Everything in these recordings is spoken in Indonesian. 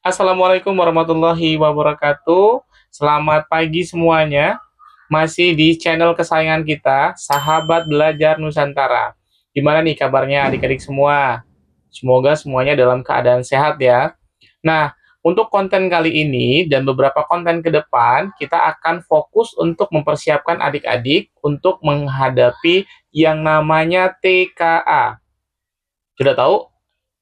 Assalamualaikum warahmatullahi wabarakatuh. Selamat pagi semuanya. Masih di channel kesayangan kita, Sahabat Belajar Nusantara. Gimana nih kabarnya adik-adik semua? Semoga semuanya dalam keadaan sehat ya. Nah, untuk konten kali ini dan beberapa konten ke depan, kita akan fokus untuk mempersiapkan adik-adik untuk menghadapi yang namanya TKA. Sudah tahu?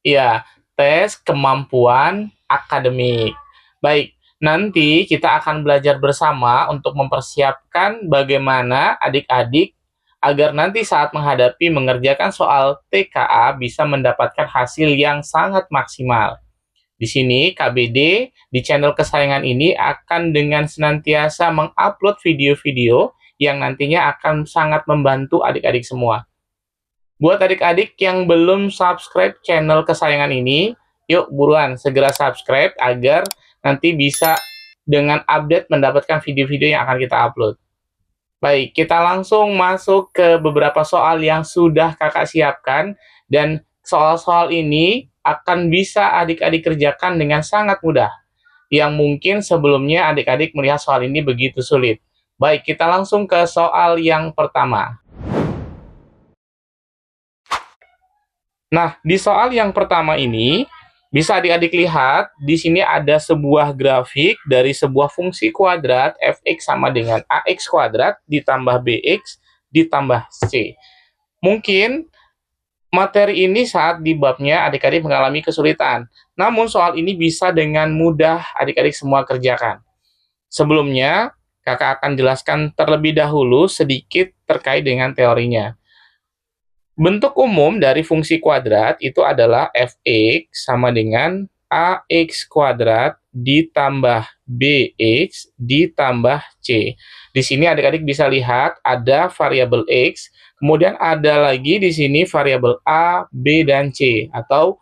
Iya, tes kemampuan akademik. Baik, nanti kita akan belajar bersama untuk mempersiapkan bagaimana adik-adik agar nanti saat menghadapi mengerjakan soal TKA bisa mendapatkan hasil yang sangat maksimal. Di sini KBD di channel kesayangan ini akan dengan senantiasa mengupload video-video yang nantinya akan sangat membantu adik-adik semua. Buat adik-adik yang belum subscribe channel kesayangan ini, yuk buruan segera subscribe agar nanti bisa dengan update mendapatkan video-video yang akan kita upload. Baik, kita langsung masuk ke beberapa soal yang sudah kakak siapkan, dan soal-soal ini akan bisa adik-adik kerjakan dengan sangat mudah, yang mungkin sebelumnya adik-adik melihat soal ini begitu sulit. Baik, kita langsung ke soal yang pertama. Nah, di soal yang pertama ini, bisa adik-adik lihat, di sini ada sebuah grafik dari sebuah fungsi kuadrat fx sama dengan ax kuadrat ditambah bx ditambah c. Mungkin materi ini saat di babnya adik-adik mengalami kesulitan, namun soal ini bisa dengan mudah adik-adik semua kerjakan. Sebelumnya, kakak akan jelaskan terlebih dahulu sedikit terkait dengan teorinya. Bentuk umum dari fungsi kuadrat itu adalah fx sama dengan ax kuadrat ditambah bx ditambah c. Di sini adik-adik bisa lihat ada variabel x, kemudian ada lagi di sini variabel a, b, dan c, atau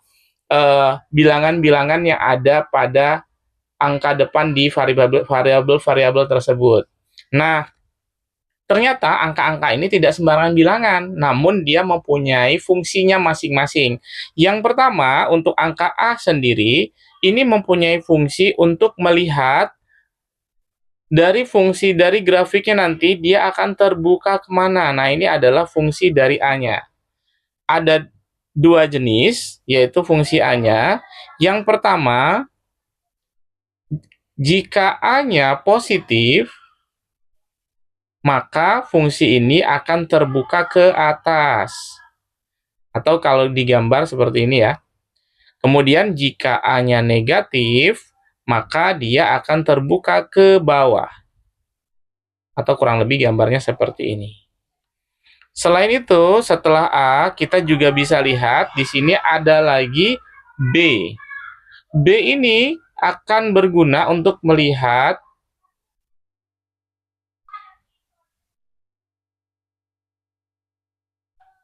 bilangan-bilangan yang ada pada angka depan di variabel tersebut. Nah, ternyata angka-angka ini tidak sembarangan bilangan, namun dia mempunyai fungsinya masing-masing. Yang pertama, untuk angka A sendiri, ini mempunyai fungsi untuk melihat dari fungsi dari grafiknya nanti, dia akan terbuka kemana. Nah, ini adalah fungsi dari A-nya. Ada dua jenis, yaitu fungsi A-nya. Yang pertama, jika A-nya positif, maka fungsi ini akan terbuka ke atas. Atau kalau digambar seperti ini ya. Kemudian jika A-nya negatif, maka dia akan terbuka ke bawah. Atau kurang lebih gambarnya seperti ini. Selain itu, setelah A, kita juga bisa lihat di sini ada lagi B. B ini akan berguna untuk melihat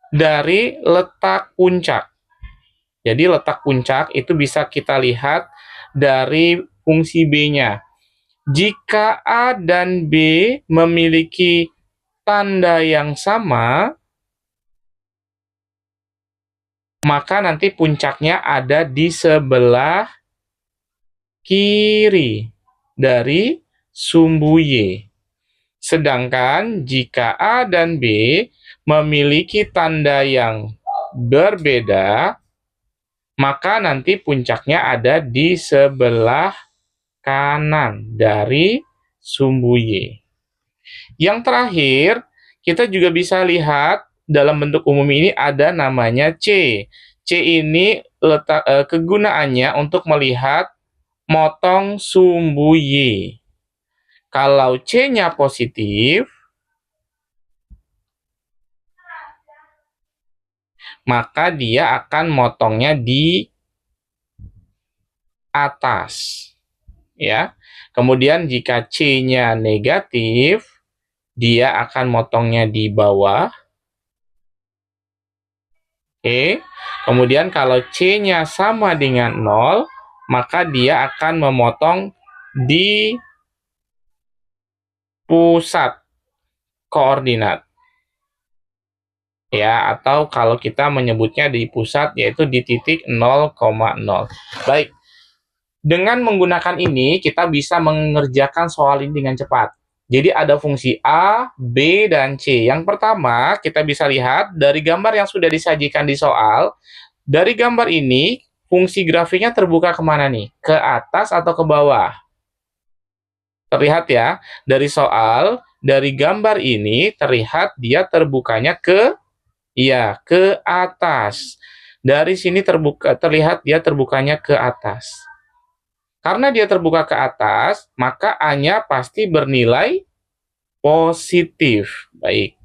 dari letak puncak. Jadi letak puncak itu bisa kita lihat dari fungsi B-nya. Jika A dan B memiliki tanda yang sama, maka nanti puncaknya ada di sebelah kiri dari sumbu Y. Sedangkan jika A dan B memiliki tanda yang berbeda, maka nanti puncaknya ada di sebelah kanan dari sumbu Y. Yang terakhir, kita juga bisa lihat dalam bentuk umum ini ada namanya C. C ini kegunaannya untuk melihat motong sumbu Y. Kalau C-nya positif, maka dia akan motongnya di atas. Ya. Kemudian jika C-nya negatif, dia akan motongnya di bawah. Oke. Kemudian kalau C-nya sama dengan 0, maka dia akan memotong di pusat koordinat. Ya, atau kalau kita menyebutnya di pusat, yaitu di titik 0,0. Baik. Dengan menggunakan ini, kita bisa mengerjakan soal ini dengan cepat. Jadi ada fungsi A, B, dan C. Yang pertama, kita bisa lihat dari gambar yang sudah disajikan di soal. Dari gambar ini, fungsi grafiknya terbuka kemana nih? Ke atas atau ke bawah? Terlihat ya, dari soal, dari gambar ini, terlihat dia terbukanya ke atas. Dari sini terlihat dia terbukanya ke atas. Karena dia terbuka ke atas, maka A-nya pasti bernilai positif. Baik.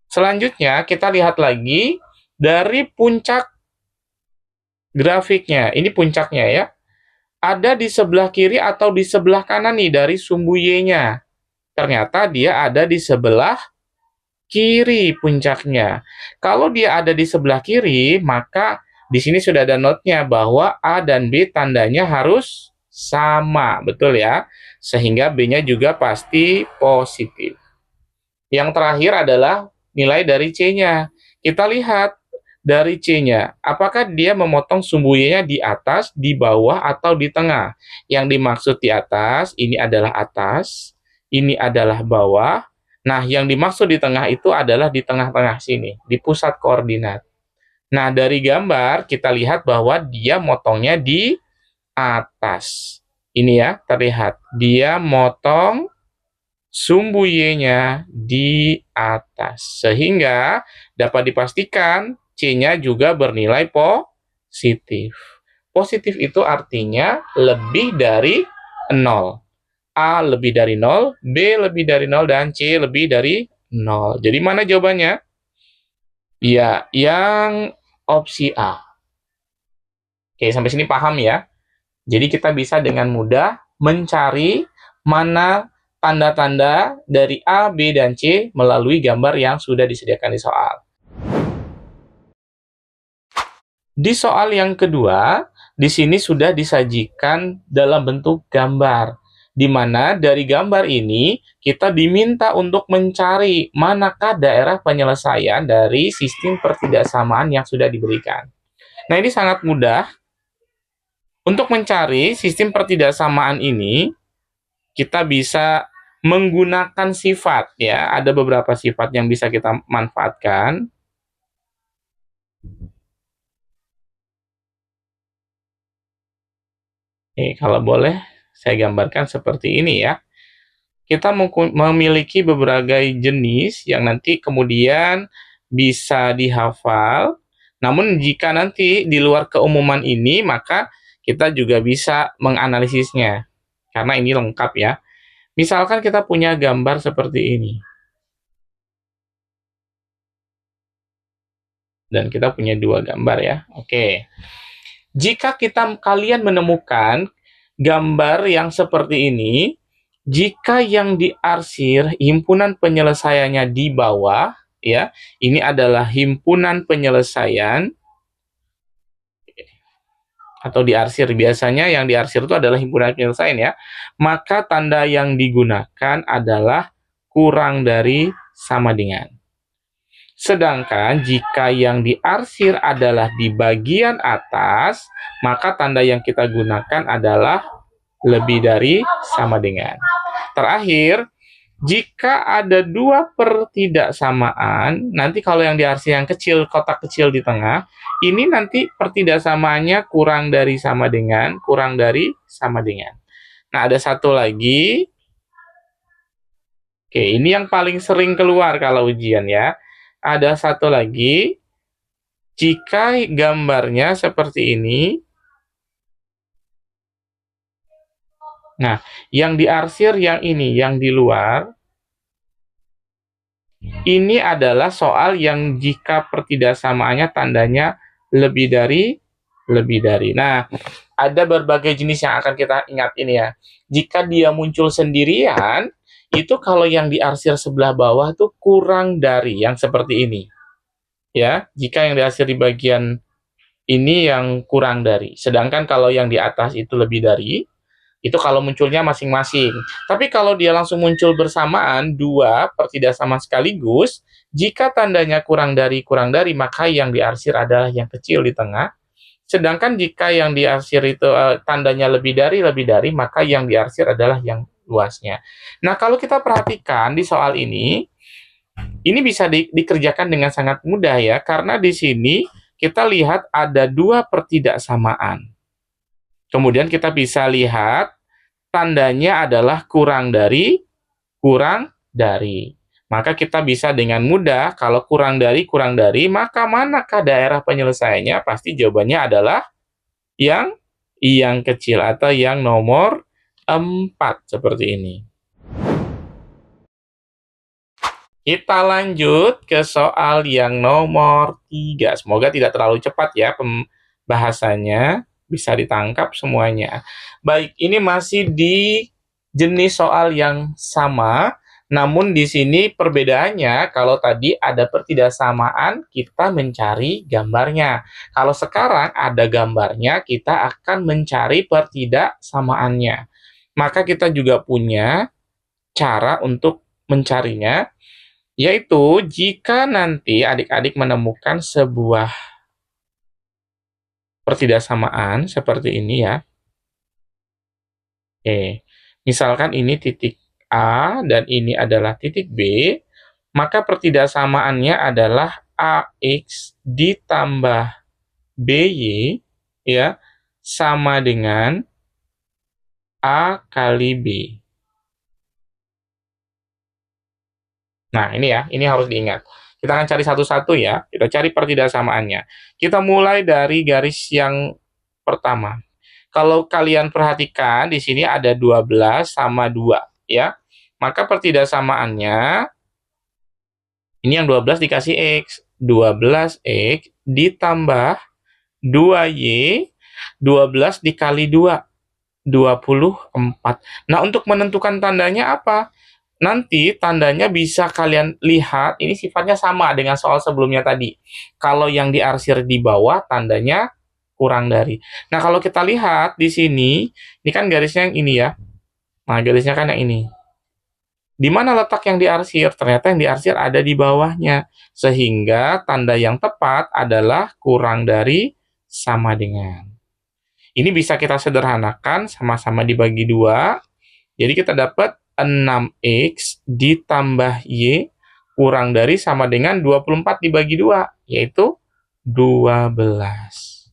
Selanjutnya, kita lihat lagi dari puncak grafiknya. Ini puncaknya ya. Ada di sebelah kiri atau di sebelah kanan nih dari sumbu Y-nya. Ternyata dia ada di sebelah kiri puncaknya. Kalau dia ada di sebelah kiri, maka di sini sudah ada note-nya bahwa A dan B tandanya harus sama, betul ya? Sehingga B-nya juga pasti positif. Yang terakhir adalah nilai dari C-nya. Kita lihat dari C-nya, apakah dia memotong sumbu Y-nya di atas, di bawah, atau di tengah? Yang dimaksud di atas, ini adalah bawah. Nah, yang dimaksud di tengah itu adalah di tengah-tengah sini, di pusat koordinat. Nah, dari gambar kita lihat bahwa dia motongnya di atas. Ini ya, terlihat. Dia motong sumbu Y-nya di atas. Sehingga dapat dipastikan C-nya juga bernilai positif. Positif itu artinya lebih dari 0. A lebih dari 0, B lebih dari 0, dan C lebih dari 0. Jadi mana jawabannya? Ya, yang opsi A. Oke, sampai sini paham ya? Jadi kita bisa dengan mudah mencari mana tanda-tanda dari A, B, dan C melalui gambar yang sudah disediakan di soal. Di soal yang kedua, di sini sudah disajikan dalam bentuk gambar, di mana dari gambar ini kita diminta untuk mencari manakah daerah penyelesaian dari sistem pertidaksamaan yang sudah diberikan. Nah, ini sangat mudah. Untuk mencari sistem pertidaksamaan ini, kita bisa menggunakan sifat ya. Ada beberapa sifat yang bisa kita manfaatkan. Kalau boleh saya gambarkan seperti ini ya. Kita memiliki beberapa jenis yang nanti kemudian bisa dihafal. Namun jika nanti di luar keumuman ini, maka kita juga bisa menganalisisnya. Karena ini lengkap ya. Misalkan kita punya gambar seperti ini. Dan kita punya dua gambar ya. Oke. Jika kalian menemukan gambar yang seperti ini, jika yang diarsir himpunan penyelesaiannya di bawah, ya, ini adalah himpunan penyelesaian atau diarsir, biasanya yang diarsir itu adalah himpunan penyelesaian ya, maka tanda yang digunakan adalah kurang dari sama dengan. Sedangkan jika yang diarsir adalah di bagian atas, maka tanda yang kita gunakan adalah lebih dari sama dengan. Terakhir, jika ada dua pertidaksamaan, nanti kalau yang diarsir yang kecil, kotak kecil di tengah, ini nanti pertidaksamaannya kurang dari sama dengan, kurang dari sama dengan. Nah, ada satu lagi. Oke, ini yang paling sering keluar kalau ujian ya. Ada satu lagi. Jika gambarnya seperti ini, nah, yang diarsir yang ini, yang di luar, ini adalah soal yang jika pertidaksamaannya tandanya lebih dari. Nah, ada berbagai jenis yang akan kita ingat ini ya. Jika dia muncul sendirian, itu kalau yang diarsir sebelah bawah itu kurang dari yang seperti ini. Ya, jika yang diarsir di bagian ini yang kurang dari. Sedangkan kalau yang di atas itu lebih dari, itu kalau munculnya masing-masing. Tapi kalau dia langsung muncul bersamaan, dua pertidaksama sekaligus, jika tandanya kurang dari, maka yang diarsir adalah yang kecil di tengah. Sedangkan jika yang diarsir itu tandanya lebih dari, maka yang diarsir adalah yang luasnya. Nah, kalau kita perhatikan di soal ini bisa dikerjakan dengan sangat mudah ya, karena di sini kita lihat ada dua pertidaksamaan. Kemudian kita bisa lihat tandanya adalah kurang dari, kurang dari. Maka kita bisa dengan mudah, kalau kurang dari, maka manakah daerah penyelesaiannya? Pasti jawabannya adalah yang kecil atau yang nomor 4, seperti ini. Kita lanjut ke soal yang nomor 3. Semoga tidak terlalu cepat ya pembahasannya, bisa ditangkap semuanya. Baik, ini masih di jenis soal yang sama, namun di sini perbedaannya kalau tadi ada pertidaksamaan, kita mencari gambarnya. Kalau sekarang ada gambarnya, kita akan mencari pertidaksamaannya. Maka kita juga punya cara untuk mencarinya, yaitu jika nanti adik-adik menemukan sebuah pertidaksamaan seperti ini ya. Oke, misalkan ini titik A dan ini adalah titik B, maka pertidaksamaannya adalah AX ditambah BY ya sama dengan A kali B. Nah, ini ya, ini harus diingat. Kita akan cari satu-satu ya, kita cari pertidaksamaannya. Kita mulai dari garis yang pertama. Kalau kalian perhatikan, di sini ada 12 sama 2, ya. Maka pertidaksamaannya, ini yang 12 dikasih X. 12X ditambah 2Y, 12 dikali 2, 24. Nah, untuk menentukan tandanya apa? Nanti tandanya bisa kalian lihat, ini sifatnya sama dengan soal sebelumnya tadi. Kalau yang diarsir di bawah, tandanya kurang dari. Nah, kalau kita lihat di sini, ini kan garisnya yang ini ya. Nah, garisnya kan yang ini. Di mana letak yang diarsir? Ternyata yang diarsir ada di bawahnya. Sehingga tanda yang tepat adalah kurang dari sama dengan. Ini bisa kita sederhanakan, sama-sama dibagi 2. Jadi kita dapat 6X ditambah Y kurang dari sama dengan 24 dibagi 2, yaitu 12.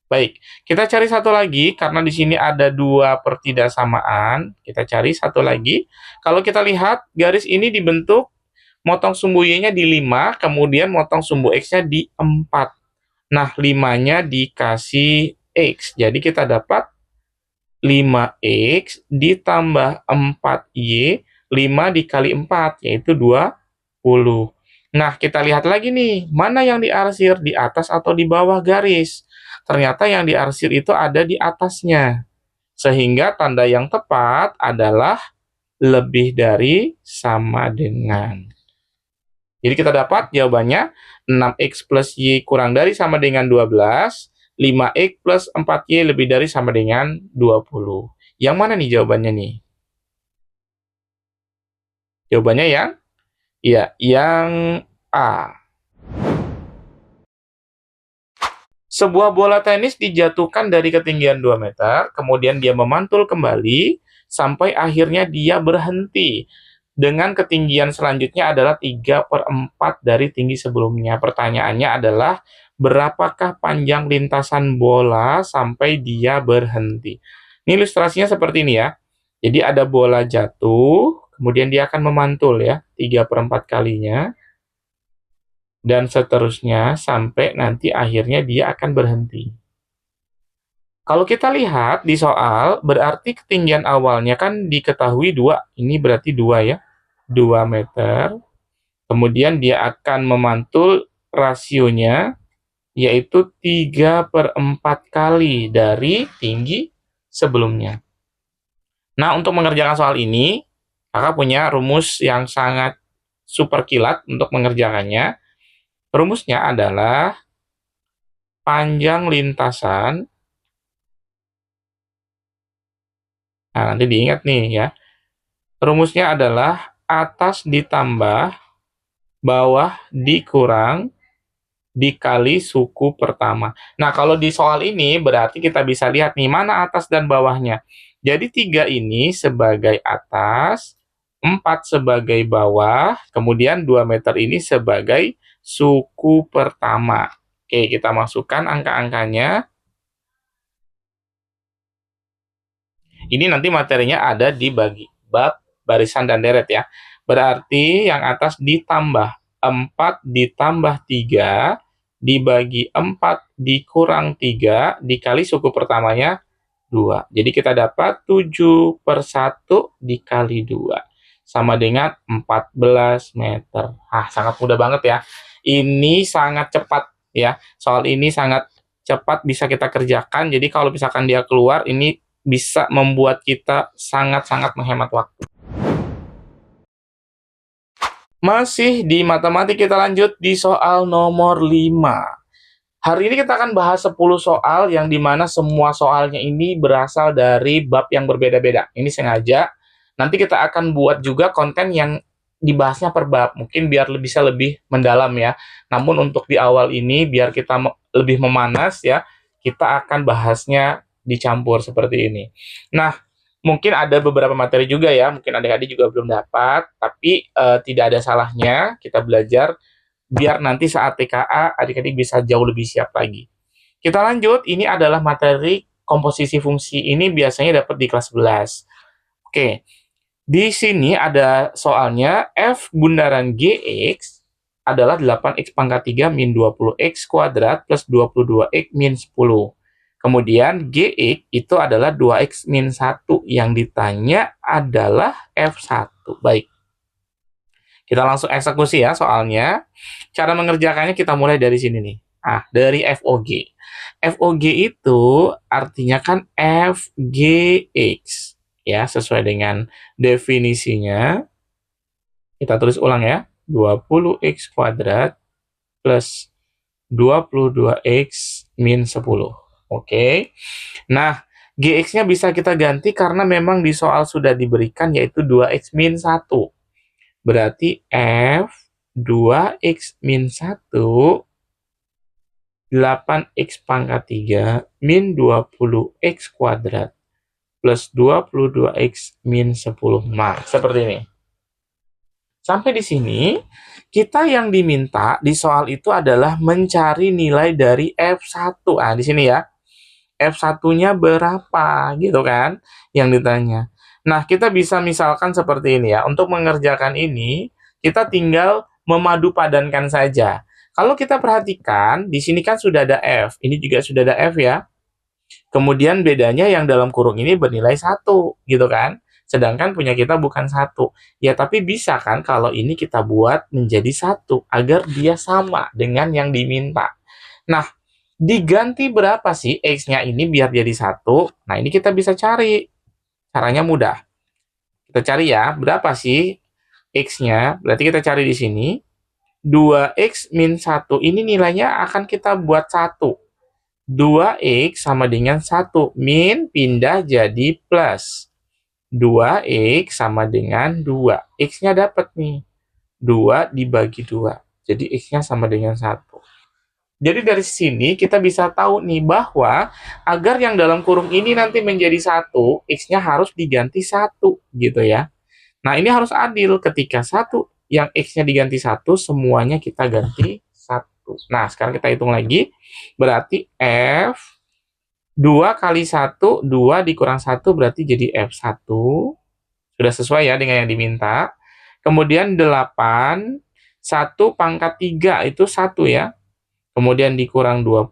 Baik, kita cari satu lagi, karena di sini ada dua pertidaksamaan. Kita cari satu lagi. Kalau kita lihat, garis ini dibentuk, motong sumbu Y-nya di 5, kemudian motong sumbu X-nya di 4. Nah, 5-nya dikasih X. Jadi kita dapat 5X ditambah 4Y, 5 dikali 4, yaitu 20. Nah, kita lihat lagi nih, mana yang diarsir, di atas atau di bawah garis. Ternyata yang diarsir itu ada di atasnya. Sehingga tanda yang tepat adalah lebih dari sama dengan. Jadi kita dapat jawabannya 6X plus Y kurang dari sama dengan 12, 5X plus 4Y lebih dari sama dengan 20. Yang mana nih jawabannya nih? Jawabannya yang A. Sebuah bola tenis dijatuhkan dari ketinggian 2 meter, kemudian dia memantul kembali, sampai akhirnya dia berhenti. Dengan ketinggian selanjutnya adalah 3/4 dari tinggi sebelumnya. Pertanyaannya adalah, berapakah panjang lintasan bola sampai dia berhenti? Ini ilustrasinya seperti ini ya. Jadi ada bola jatuh, kemudian dia akan memantul ya, 3/4 kalinya, dan seterusnya sampai nanti akhirnya dia akan berhenti. Kalau kita lihat di soal, berarti ketinggian awalnya kan diketahui 2. Ini berarti 2 ya, 2 meter. Kemudian dia akan memantul, rasionya yaitu 3/4 kali dari tinggi sebelumnya. Nah, untuk mengerjakan soal ini, kakak punya rumus yang sangat super kilat untuk mengerjakannya. Rumusnya adalah panjang lintasan. Nah, nanti diingat nih ya. Rumusnya adalah atas ditambah, bawah dikurang, dikali suku pertama. Nah, kalau di soal ini berarti kita bisa lihat nih, mana atas dan bawahnya. Jadi 3 ini sebagai atas, 4 sebagai bawah, kemudian 2 meter ini sebagai suku pertama. Oke, kita masukkan angka-angkanya. Ini nanti materinya ada di bab barisan dan deret ya. Berarti yang atas ditambah 4 ditambah 3 dibagi 4 dikurang 3 dikali suku pertamanya 2. Jadi kita dapat 7/1 dikali 2 sama dengan 14 meter. Sangat mudah banget ya. Ini sangat cepat ya. Soal ini sangat cepat bisa kita kerjakan. Jadi kalau misalkan dia keluar, ini bisa membuat kita sangat-sangat menghemat waktu. Masih di matematik, kita lanjut di soal nomor 5. Hari ini kita akan bahas 10 soal yang dimana semua soalnya ini berasal dari bab yang berbeda-beda. Ini sengaja. Nanti kita akan buat juga konten yang dibahasnya per bab. Mungkin biar bisa lebih mendalam ya. Namun untuk di awal ini, biar kita lebih memanas ya, kita akan bahasnya dicampur seperti ini. Nah, mungkin ada beberapa materi juga ya, mungkin adik-adik juga belum dapat, tapi tidak ada salahnya kita belajar biar nanti saat TKA adik-adik bisa jauh lebih siap lagi. Kita lanjut, ini adalah materi komposisi fungsi, ini biasanya dapat di kelas 11. Oke, di sini ada soalnya F bundaran GX adalah 8x pangkat 3 min 20x kuadrat plus 22x min 10. Kemudian GX itu adalah 2x min 1. Yang ditanya adalah F1. Baik. Kita langsung eksekusi ya soalnya. Cara mengerjakannya kita mulai dari sini nih. Dari FOG. FOG itu artinya kan FGX. Ya, sesuai dengan definisinya. Kita tulis ulang ya. 20x kuadrat plus 22x min 10. Oke. Nah, GX-nya bisa kita ganti karena memang di soal sudah diberikan yaitu 2x min 1. Berarti F 2x min 1 8x pangkat 3 min 20x kuadrat plus 22x min 10. Nah, seperti ini. Sampai di sini, kita yang diminta di soal itu adalah mencari nilai dari F1. Di sini ya. F1-nya berapa gitu kan yang ditanya. Nah, kita bisa misalkan seperti ini ya. Untuk mengerjakan ini, kita tinggal memadu padankan saja. Kalau kita perhatikan, di sini kan sudah ada F. Ini juga sudah ada F ya. Kemudian bedanya yang dalam kurung ini bernilai 1 gitu kan. Sedangkan punya kita bukan 1. Ya, tapi bisa kan kalau ini kita buat menjadi 1 agar dia sama dengan yang diminta. Nah, diganti berapa sih X-nya ini biar jadi 1? Nah, ini kita bisa cari. Caranya mudah. Kita cari ya, berapa sih X-nya? Berarti kita cari di sini. 2X min 1. Ini nilainya akan kita buat 1. 2X sama dengan 1. Min pindah jadi plus. 2X sama dengan 2. X-nya dapat nih. 2 dibagi 2. Jadi X-nya sama dengan 1. Jadi dari sini kita bisa tahu nih bahwa agar yang dalam kurung ini nanti menjadi 1, X-nya harus diganti 1 gitu ya. Nah, ini harus adil. Ketika 1 yang X-nya diganti 1, semuanya kita ganti 1. Nah, sekarang kita hitung lagi. Berarti F 2 kali 1, 2 dikurang 1 berarti jadi F1. Sudah sesuai ya dengan yang diminta. Kemudian 8, 1 pangkat 3 itu 1 ya. Kemudian dikurang 20,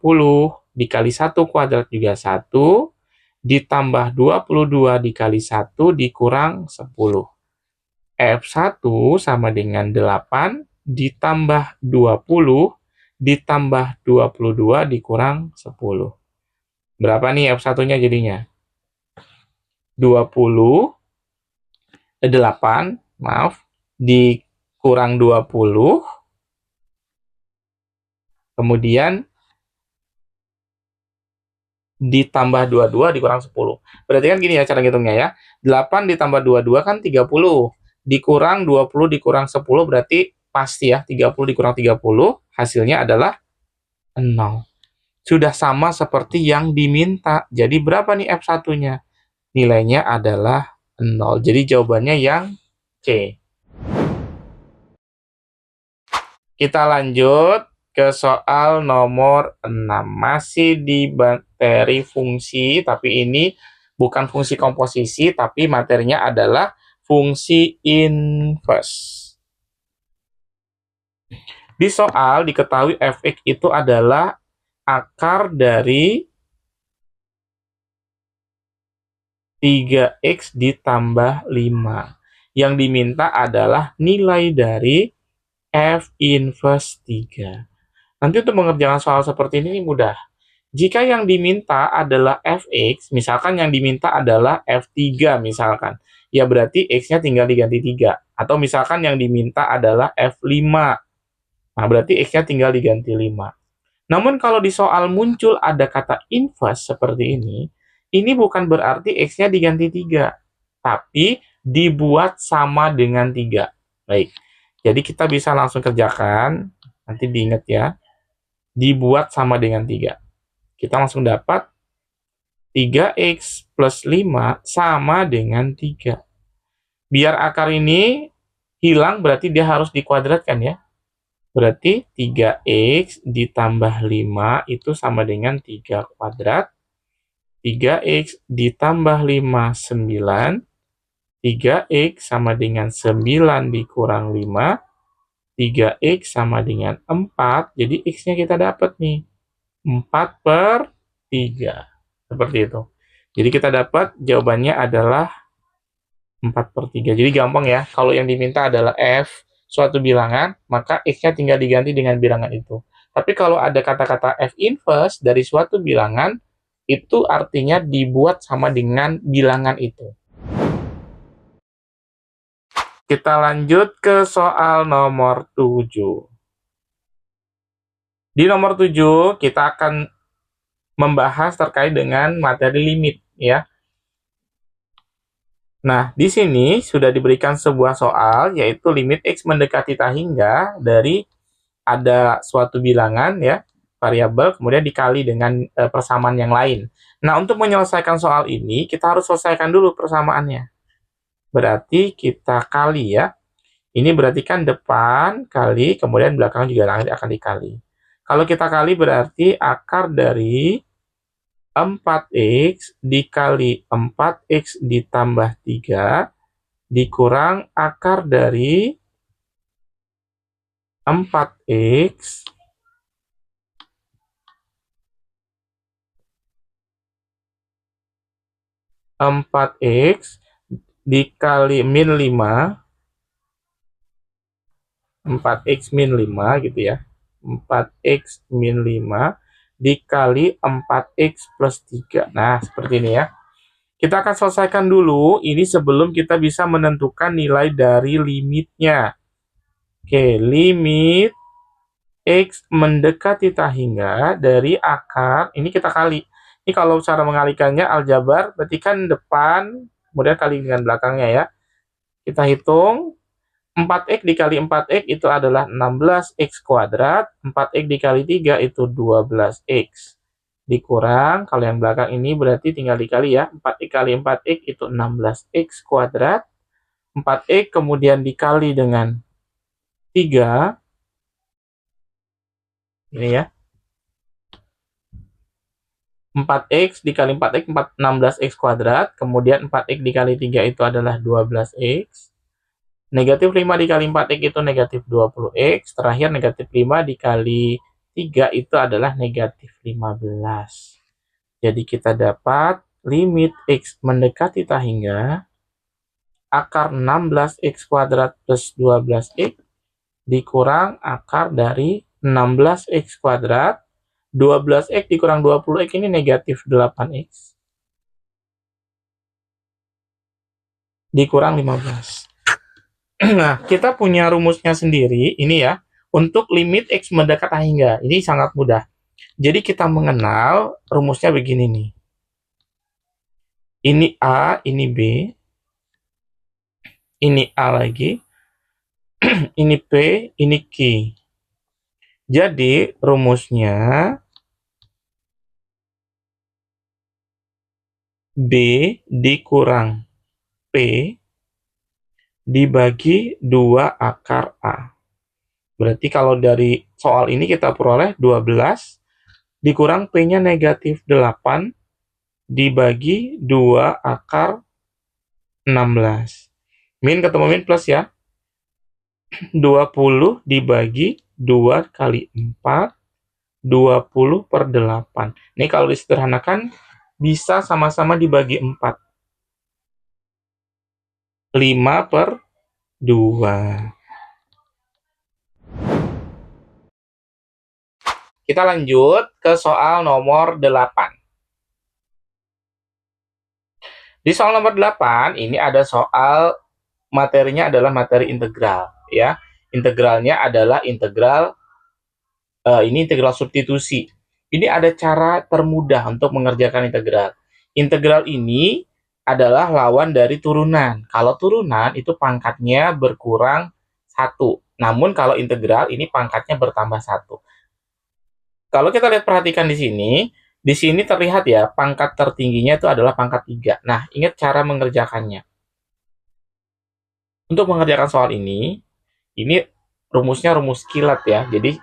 dikali 1 kuadrat juga 1, ditambah 22 dikali 1 dikurang 10. F1 sama dengan 8, ditambah 20, ditambah 22 dikurang 10. Berapa nih F1-nya jadinya? 28, dikurang 20, kemudian ditambah 22 dikurang 10. Berarti kan gini ya cara ngitungnya ya. 8 ditambah 22 kan 30. Dikurang 20 dikurang 10 berarti pasti ya 30 dikurang 30 hasilnya adalah 0. Sudah sama seperti yang diminta. Jadi berapa nih F1-nya? Nilainya adalah 0. Jadi jawabannya yang C. Kita lanjut ke soal nomor 6. Masih di materi fungsi, tapi ini bukan fungsi komposisi, tapi materinya adalah fungsi inverse. Di soal diketahui fx itu adalah akar dari 3x ditambah 5. Yang diminta adalah nilai dari f inverse 3. Nanti untuk mengerjakan soal seperti ini mudah. Jika yang diminta adalah fx, misalkan yang diminta adalah f3 misalkan, ya berarti x-nya tinggal diganti 3. Atau misalkan yang diminta adalah f5, nah berarti x-nya tinggal diganti 5. Namun kalau di soal muncul ada kata inverse seperti ini bukan berarti x-nya diganti 3, tapi dibuat sama dengan 3. Baik, jadi kita bisa langsung kerjakan, nanti diingat ya, dibuat sama dengan 3. Kita langsung dapat 3x plus 5 sama dengan 3. Biar akar ini hilang, berarti dia harus dikuadratkan ya. Berarti 3x ditambah 5 itu sama dengan 3 kuadrat. 3x ditambah 5, 9. 3x sama dengan 9 dikurang 5. 3x sama dengan 4. Jadi x-nya kita dapat nih. 4/3. Seperti itu. Jadi kita dapat jawabannya adalah 4/3. Jadi gampang ya. Kalau yang diminta adalah f suatu bilangan, maka x-nya tinggal diganti dengan bilangan itu. Tapi kalau ada kata-kata f inverse dari suatu bilangan, itu artinya dibuat sama dengan bilangan itu. Kita lanjut ke soal nomor 7. Di nomor 7, kita akan membahas terkait dengan materi limit, ya. Nah, di sini sudah diberikan sebuah soal, yaitu limit x mendekati tak hingga dari ada suatu bilangan, ya, variabel, kemudian dikali dengan persamaan yang lain. Nah, untuk menyelesaikan soal ini, kita harus selesaikan dulu persamaannya. Berarti kita kali ya. Ini berarti kan depan kali, kemudian belakang juga nanti akan dikali. Kalau kita kali berarti akar dari 4x dikali 4x ditambah 3 dikurang akar dari 4x dikali min 5, 4x min 5 gitu ya. 4x min 5 dikali 4x plus 3. Nah, seperti ini ya. Kita akan selesaikan dulu ini sebelum kita bisa menentukan nilai dari limitnya. Oke, limit x mendekati tak hingga dari akar, ini kita kali. Ini kalau cara mengalikannya aljabar, berarti kan depan, kemudian kali dengan belakangnya ya. Kita hitung, 4x dikali 4x itu adalah 16x kuadrat, 4x dikali 3 itu 12x. Dikurang, kalau yang belakang ini berarti tinggal dikali ya, 4x kali 4x itu 16x kuadrat, 4x kemudian dikali dengan 3, ini ya, 4x dikali 4x, 16x kuadrat, kemudian 4x dikali 3 itu adalah 12x, negatif 5 dikali 4x itu negatif 20x, terakhir negatif 5 dikali 3 itu adalah negatif 15. Jadi kita dapat limit x mendekati tak hingga akar 16x kuadrat plus 12x dikurang akar dari 16x kuadrat, 12x dikurang 20x ini negatif 8x dikurang 15. Nah, kita punya rumusnya sendiri, ini ya, untuk limit x mendekat tak hingga. Ini sangat mudah. Jadi kita mengenal rumusnya begini nih. Ini A, ini B, ini A lagi, ini P, ini Q. Jadi, rumusnya B dikurang P dibagi 2 akar A. Berarti kalau dari soal ini kita peroleh 12 dikurang P-nya negatif 8 dibagi 2 akar 16. Min ketemu min plus ya. 20 dibagi 2 kali 4, 20 per 8. Ini kalau disederhanakan, bisa sama-sama dibagi 4. 5 per 2. Kita lanjut ke soal nomor 8. Di soal nomor 8, ini ada soal materinya adalah materi integral. Ya, integralnya adalah integral ini integral substitusi. Ini ada cara termudah untuk mengerjakan integral. Integral ini adalah lawan dari turunan. Kalau turunan itu pangkatnya berkurang 1. Namun kalau integral ini pangkatnya bertambah 1. Kalau kita lihat perhatikan di sini terlihat ya, pangkat tertingginya itu adalah pangkat 3. Nah, ingat cara mengerjakannya. Untuk mengerjakan soal ini rumusnya rumus kilat ya. Jadi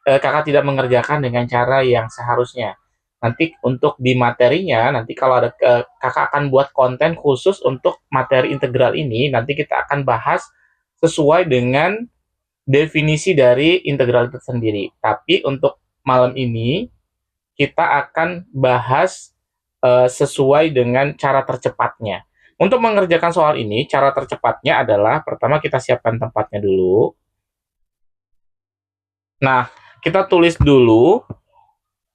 kakak tidak mengerjakan dengan cara yang seharusnya. Nanti untuk di materinya, nanti kalau ada kakak akan buat konten khusus untuk materi integral ini, nanti kita akan bahas sesuai dengan definisi dari integral itu sendiri. Tapi untuk malam ini, kita akan bahas sesuai dengan cara tercepatnya. Untuk mengerjakan soal ini, cara tercepatnya adalah pertama kita siapkan tempatnya dulu. Nah, kita tulis dulu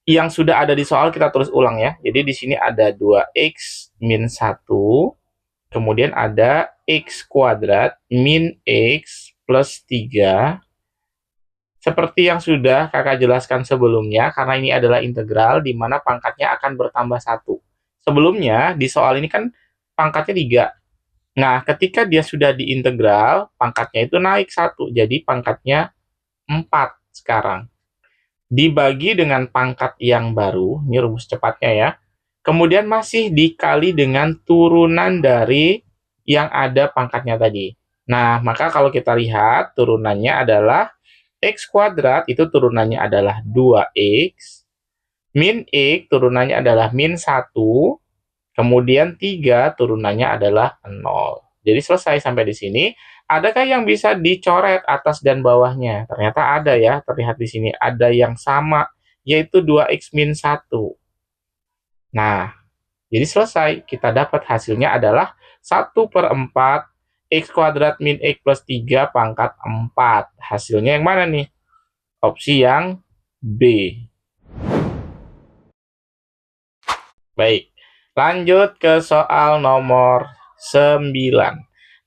yang sudah ada di soal, kita tulis ulang ya. Jadi di sini ada 2x min 1, kemudian ada x kuadrat min x plus 3. Seperti yang sudah kakak jelaskan sebelumnya, karena ini adalah integral, di mana pangkatnya akan bertambah 1. Sebelumnya, di soal ini kan pangkatnya 3. Nah, ketika dia sudah diintegral, pangkatnya itu naik 1. Jadi pangkatnya 4 sekarang. Dibagi dengan pangkat yang baru, ini rumus cepatnya ya. Kemudian masih dikali dengan turunan dari yang ada pangkatnya tadi. Nah, maka kalau kita lihat turunannya adalah x kuadrat, itu turunannya adalah 2x, min x turunannya adalah min 1, kemudian 3 turunannya adalah 0. Jadi selesai sampai di sini. Adakah yang bisa dicoret atas dan bawahnya? Ternyata ada ya, terlihat di sini. Ada yang sama, yaitu 2x min 1. Nah, jadi selesai. Kita dapat hasilnya adalah 1 per 4, x kuadrat min x plus 3 pangkat 4. Hasilnya yang mana nih? Opsi yang B. Baik, lanjut ke soal nomor 9.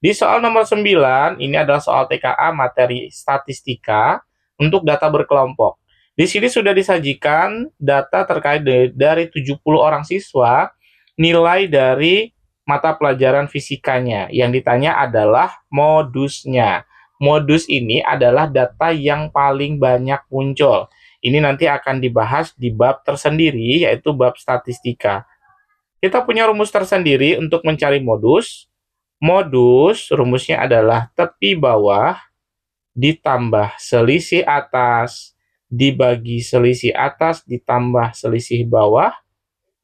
Di soal nomor 9, ini adalah soal TKA materi statistika untuk data berkelompok. Di sini sudah disajikan data terkait dari 70 orang siswa, nilai dari mata pelajaran fisikanya. Yang ditanya adalah modusnya. Modus ini adalah data yang paling banyak muncul. Ini nanti akan dibahas di bab tersendiri, yaitu bab statistika. Kita punya rumus tersendiri untuk mencari modus. Modus rumusnya adalah tepi bawah ditambah selisih atas dibagi selisih atas ditambah selisih bawah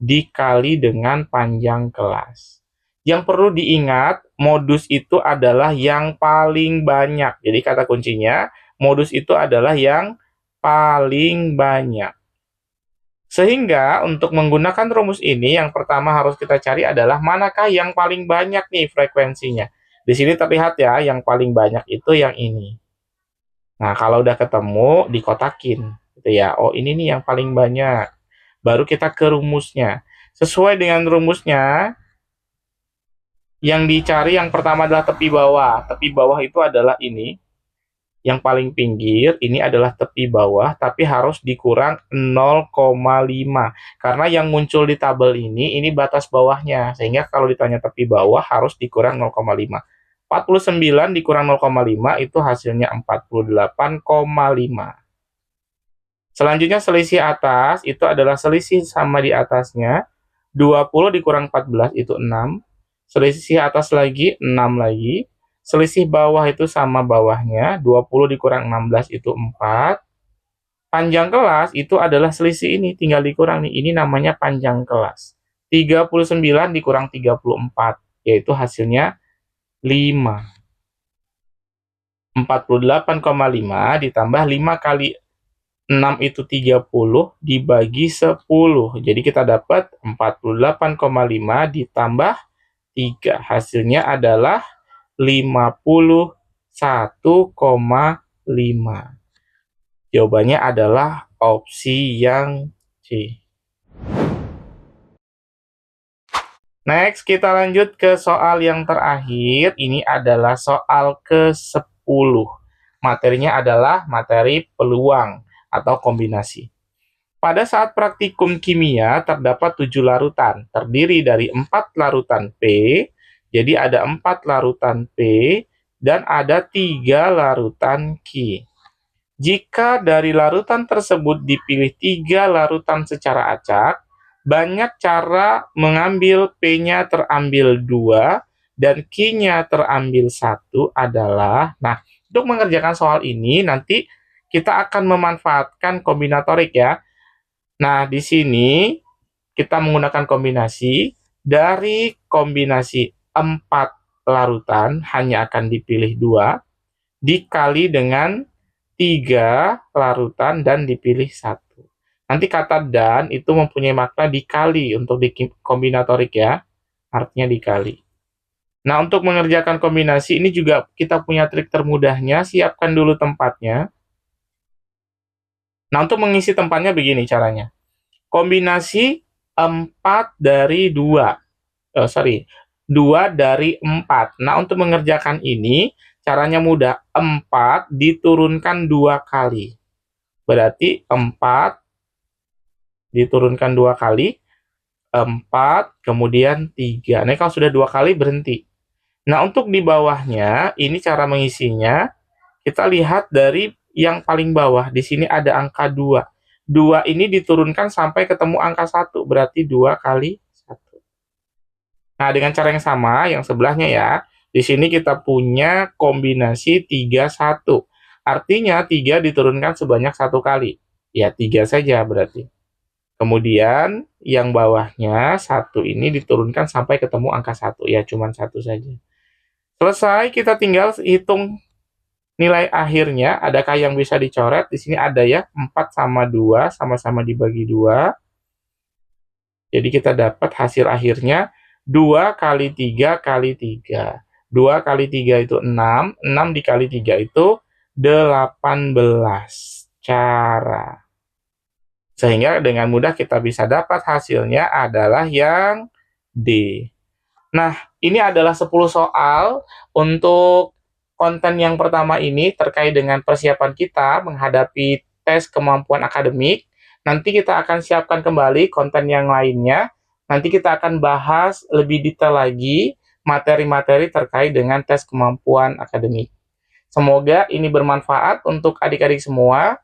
dikali dengan panjang kelas. Yang perlu diingat, modus itu adalah yang paling banyak. Jadi kata kuncinya, modus itu adalah yang paling banyak. Sehingga untuk menggunakan rumus ini, yang pertama harus kita cari adalah manakah yang paling banyak nih frekuensinya. Di sini terlihat ya, yang paling banyak itu yang ini. Nah, kalau udah ketemu, dikotakin. Gitu ya. Oh, ini nih yang paling banyak. Baru kita ke rumusnya. Sesuai dengan rumusnya, yang dicari yang pertama adalah tepi bawah. Tepi bawah itu adalah ini. Yang paling pinggir ini adalah tepi bawah, tapi harus dikurang 0,5. Karena yang muncul di tabel ini batas bawahnya. Sehingga kalau ditanya tepi bawah harus dikurang 0,5. 49 dikurang 0,5 itu hasilnya 48,5. Selanjutnya selisih atas itu adalah selisih sama di atasnya. 20 dikurang 14 itu 6. Selisih atas lagi 6 lagi. Selisih bawah itu sama bawahnya. 20 dikurang 16 itu 4. Panjang kelas itu adalah selisih ini, tinggal dikurang nih. Ini namanya panjang kelas. 39 dikurang 34, yaitu hasilnya 5. 48,5 ditambah 5 kali 6 itu 30 dibagi 10. Jadi kita dapat 48,5 ditambah 3. Hasilnya adalah 51,5. Jawabannya adalah opsi yang C. Next, kita lanjut ke soal yang terakhir. Ini adalah soal ke-10. Materinya adalah materi peluang atau kombinasi. Pada saat praktikum kimia, terdapat 7 larutan, terdiri dari 4 larutan P, jadi ada 4 larutan P, dan ada 3 larutan Q. Jika dari larutan tersebut dipilih 3 larutan secara acak, banyak cara mengambil P-nya terambil 2, dan Q-nya terambil 1 adalah, nah, untuk mengerjakan soal ini, nanti kita akan memanfaatkan kombinatorik ya. Nah, di sini kita menggunakan kombinasi. Dari kombinasi 4 larutan hanya akan dipilih 2, dikali dengan 3 larutan dan dipilih 1. Nanti kata dan itu mempunyai makna dikali untuk di kombinatorik ya, artinya dikali. Nah, untuk mengerjakan kombinasi ini juga kita punya trik termudahnya, siapkan dulu tempatnya. Nah, untuk mengisi tempatnya begini caranya. Kombinasi 4 dari 2. 2 dari 4. Nah, untuk mengerjakan ini, caranya mudah. 4 diturunkan 2 kali. Berarti 4 diturunkan 2 kali. 4, kemudian 3. Nah, kalau sudah 2 kali, berhenti. Nah, untuk di bawahnya, ini cara mengisinya. Kita lihat dari yang paling bawah. Di sini ada angka 2. 2 ini diturunkan sampai ketemu angka 1. Berarti 2 kali 1. Nah, dengan cara yang sama, yang sebelahnya ya. Di sini kita punya kombinasi 3, 1. Artinya 3 diturunkan sebanyak 1 kali. Ya, 3 saja berarti. Kemudian, yang bawahnya 1 ini diturunkan sampai ketemu angka 1. Ya, cuma 1 saja. Selesai, kita tinggal hitung nilai akhirnya. Adakah yang bisa dicoret? Di sini ada ya, 4 sama 2, sama-sama dibagi 2. Jadi kita dapat hasil akhirnya 2 kali 3 kali 3. 2 kali 3 itu 6, 6 dikali 3 itu 18 cara. Sehingga dengan mudah kita bisa dapat hasilnya adalah yang D. Nah, ini adalah 10 soal untuk konten yang pertama ini terkait dengan persiapan kita menghadapi tes kemampuan akademik. Nanti kita akan siapkan kembali konten yang lainnya. Nanti kita akan bahas lebih detail lagi materi-materi terkait dengan tes kemampuan akademik. Semoga ini bermanfaat untuk adik-adik semua.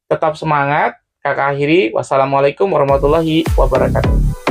Tetap semangat. Kakak akhiri, wassalamualaikum warahmatullahi wabarakatuh.